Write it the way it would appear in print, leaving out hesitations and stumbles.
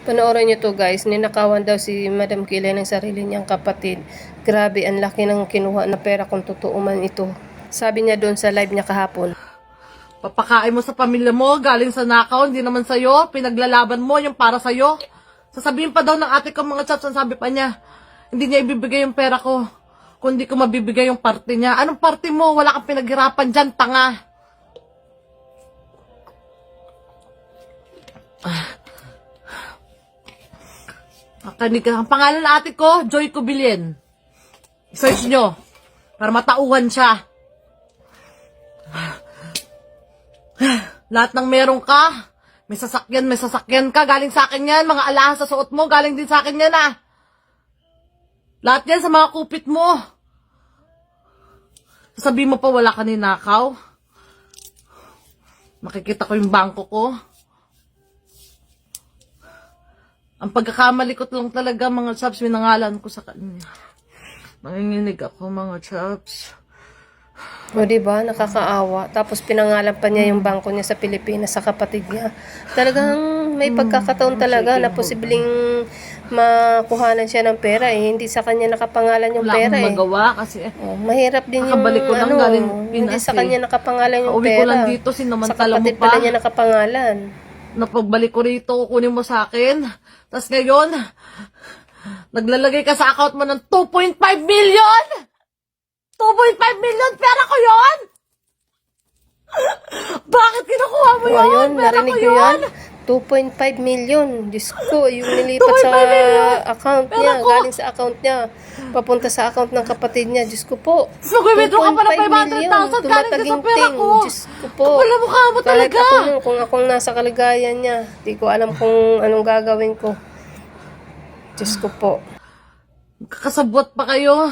Panoorin niyo to guys, ninakawan daw si Madam Kilay ng sarili niyang kapatid. Grabe, ang laki ng kinuha na pera kung totoo man ito. Sabi niya doon sa live niya kahapon. Papakain mo sa pamilya mo, galing sa nakaw, hindi naman sa'yo. Pinaglalaban mo yung para sa'yo. Sasabihin pa daw ng ate ko mga chaps, ang sabi pa niya, hindi niya ibibigay yung pera ko, kundi ko mabibigay yung parte niya. Anong parte mo? Wala kang pinaghirapan dyan, tanga. Kanig ka. Ang pangalan ng ate ko, Joy Cubilien. I-search nyo. Para matauhan siya. Lahat ng meron ka, may sasakyan ka, galing sa akin yan. Mga alahas sa suot mo, galing din sa akin yan ah. Lahat yan sa mga kupit mo. Sasabihin mo pa wala ka ninakaw. Makikita ko yung bangko ko. Ang pagkakamali ko lang talaga mga chaps, minangalan ko sa kanya. Nanginginig ako mga chaps. O diba, nakakaawa. Tapos pinangalan pa niya yung bangko niya sa Pilipinas sa kapatid niya. Talagang may pagkakataon talaga na posibleng makuhanan siya ng pera eh. Hindi sa kanya nakapangalan yung Wala pera akong eh. magawa kasi Oh, mahirap din yung kakabalik ko lang galing hindi Pinas sa kanya nakapangalan yung Pauwi pera. ko lang dito, Sa sinamantala mo kapatid pa. pala niya nakapangalan. Napagbalik ko rito, kukunin mo sa akin. Tapos ngayon, naglalagay ka sa account mo ng 2.5 million! 2.5 million, pera ko yon! Bakit kinukuha mo O yun? ayun, Pera narinig ko niyo yun! yan? 2.5 million. Diyos ko, yung nilipat sa 2.5 million? account Pera niya, ko! galing sa account niya, papunta sa account ng kapatid niya. Diyos ko po. So, nag-withdraw ka pa ng 500,000 galing din sa pera Tumataging-ting. ko. Diyos ko po. Wala mukha mo Kahit talaga. ako nun, kung akong nasa kalagayan niya, di ko alam kung anong gagawin ko. Diyos ko po. Kakasabot pa kayo.